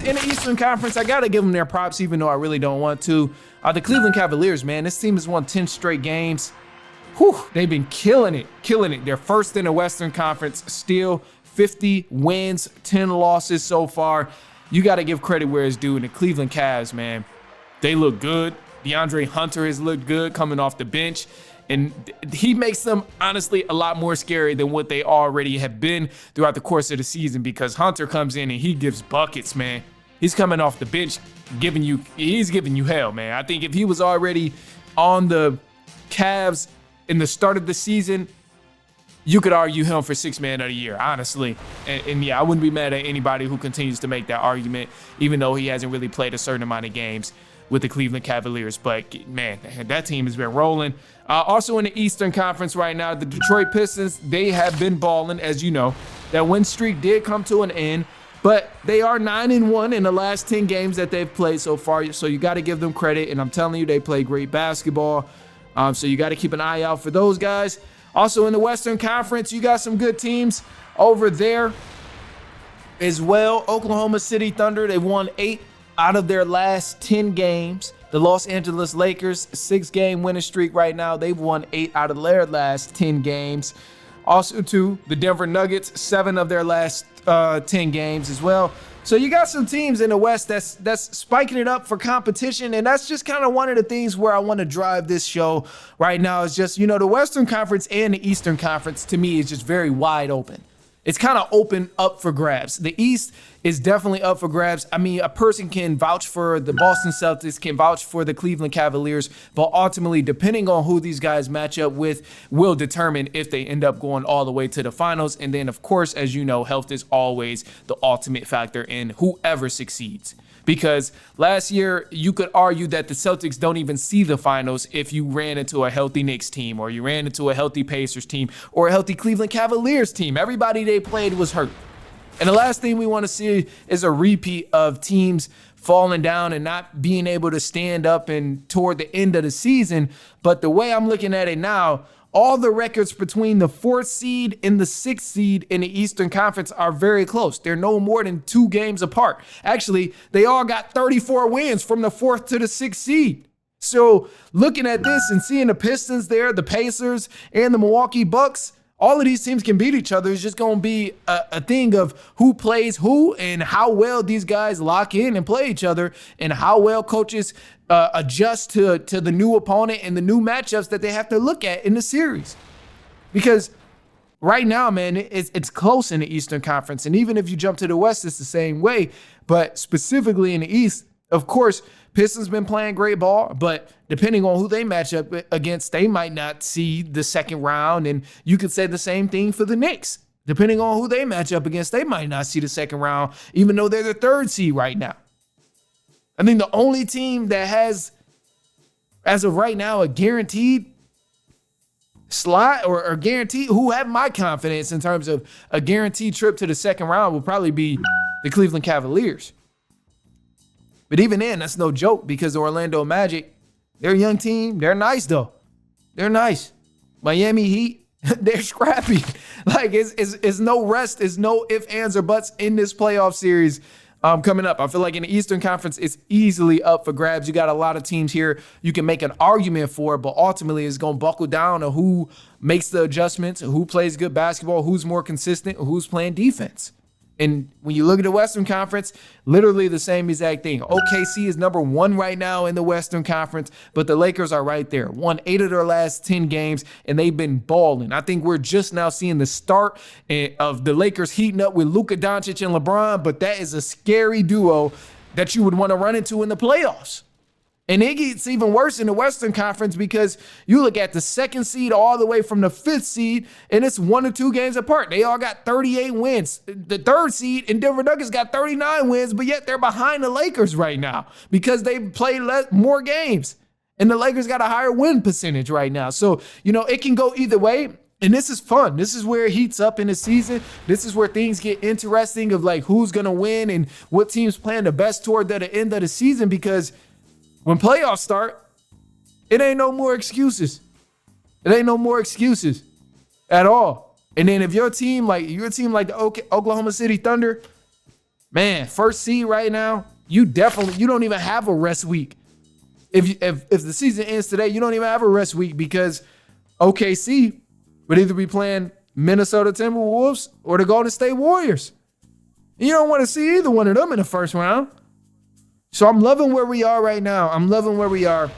in the Eastern Conference, I got to give them their props, even though I really don't want to. The Cleveland Cavaliers, man, this team has won 10 straight games. Whew, they've been killing it. They're first in the Western Conference, still 50 wins, 10 losses so far. You got to give credit where it's due. And the Cleveland Cavs, man, they look good. DeAndre Hunter has looked good coming off the bench. And he makes them, honestly, a lot more scary than what they already have been throughout the course of the season, because Hunter comes in and he gives buckets, man. He's coming off the bench, he's giving you hell, man. I think if he was already on the Cavs in the start of the season, you could argue him for sixth man of the year, honestly. And yeah, I wouldn't be mad at anybody who continues to make that argument, even though he hasn't really played a certain amount of games with the Cleveland Cavaliers. But man, that team has been rolling. Also in the Eastern Conference right now, the Detroit Pistons, they have been balling, as you know. That win streak did come to an end, but they are 9-1 in the last 10 games that they've played so far. So you got to give them credit, and I'm telling you, they play great basketball. So you got to keep an eye out for those guys. Also in the Western Conference, you got some good teams over there as well. Oklahoma City Thunder, they won 8 out of their last 10 games. The Los Angeles Lakers, 6-game winning streak right now. They've won 8 out of their last 10 games. Also, too, the Denver Nuggets, 7 of their last 10 games as well. So you got some teams in the West that's spiking it up for competition, and that's just kind of one of the things where I want to drive this show right now is just, the Western Conference and the Eastern Conference, to me, is just very wide open. It's kind of open up for grabs. The East is definitely up for grabs. I mean, a person can vouch for the Boston Celtics, can vouch for the Cleveland Cavaliers, but ultimately, depending on who these guys match up with, will determine if they end up going all the way to the finals. And then, of course, as you know, health is always the ultimate factor in whoever succeeds. Because last year, you could argue that the Celtics don't even see the finals if you ran into a healthy Knicks team, or you ran into a healthy Pacers team, or a healthy Cleveland Cavaliers team. Everybody they played was hurt. And the last thing we want to see is a repeat of teams falling down and not being able to stand up and toward the end of the season. But the way I'm looking at it now, all the records between the 4th seed and the 6th seed in the Eastern Conference are very close. They're no more than 2 games apart. Actually, they all got 34 wins from the 4th to the 6th seed. So looking at this and seeing the Pistons there, the Pacers, and the Milwaukee Bucks, all of these teams can beat each other. It's just going to be a thing of who plays who and how well these guys lock in and play each other, and how well coaches adjust to the new opponent and the new matchups that they have to look at in the series. Because right now, man, it's close in the Eastern Conference. And even if you jump to the West, it's the same way. But specifically in the East, of course, Pistons been playing great ball, but depending on who they match up against, they might not see the second round. And you could say the same thing for the Knicks. Depending on who they match up against, they might not see the second round, even though they're the 3rd seed right now. I think the only team that has, as of right now, a guaranteed slot or guaranteed, who have my confidence in terms of a guaranteed trip to the second round, will probably be the Cleveland Cavaliers. But even then, that's no joke, because the Orlando Magic, they're a young team. They're nice, though. They're nice. Miami Heat, they're scrappy. Like, it's no rest. It's no ifs, ands, or buts in this playoff series coming up. I feel like in the Eastern Conference, it's easily up for grabs. You got a lot of teams here you can make an argument for, but ultimately it's going to buckle down to who makes the adjustments, who plays good basketball, who's more consistent, who's playing defense. And when you look at the Western Conference, literally the same exact thing. OKC is number 1 right now in the Western Conference, but the Lakers are right there. Won 8 of their last 10 games, and they've been balling. I think we're just now seeing the start of the Lakers heating up with Luka Doncic and LeBron, but that is a scary duo that you would want to run into in the playoffs. And it gets even worse in the Western Conference, because you look at the 2nd seed all the way from the 5th seed, and it's 1 or 2 games apart. They all got 38 wins. The 3rd seed and Denver Nuggets got 39 wins, but yet they're behind the Lakers right now because they played more games. And the Lakers got a higher win percentage right now. So, it can go either way. And this is fun. This is where it heats up in the season. This is where things get interesting of like who's going to win and what team's playing the best toward the end of the season, because when playoffs start, it ain't no more excuses. It ain't no more excuses at all. And then if your team like the Oklahoma City Thunder, Man, first seed right now, you don't even have a rest week. If the season ends today, you don't even have a rest week because OKC would either be playing Minnesota Timberwolves or the Golden State Warriors. You don't want to see either one of them in the first round. So I'm loving where we are right now. I'm loving where we are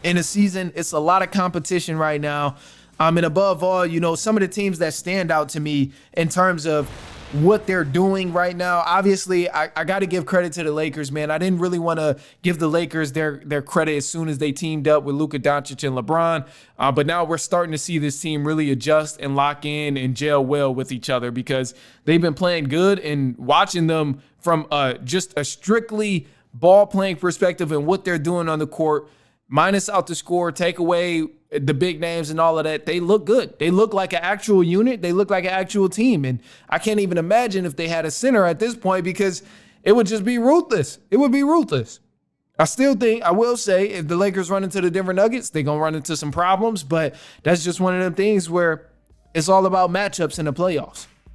in the season. It's a lot of competition right now. And above all, you know, some of the teams that stand out to me in terms of what they're doing right now. Obviously, I got to give credit to the Lakers, man. I didn't really want to give the Lakers their credit as soon as they teamed up with Luka Doncic and LeBron. But now we're starting to see this team really adjust and lock in and gel well with each other because they've been playing good, and watching them from just a strictly ball playing perspective and what they're doing on the court, minus out the score, take away the big names and all of that, they look good. They look like an actual unit. They look like an actual team. And I can't even imagine if they had a center at this point because it would just be ruthless. It would be ruthless. I still think, I will say, if the Lakers run into the Denver Nuggets, they're going to run into some problems. But that's just one of them things where it's all about matchups in the playoffs.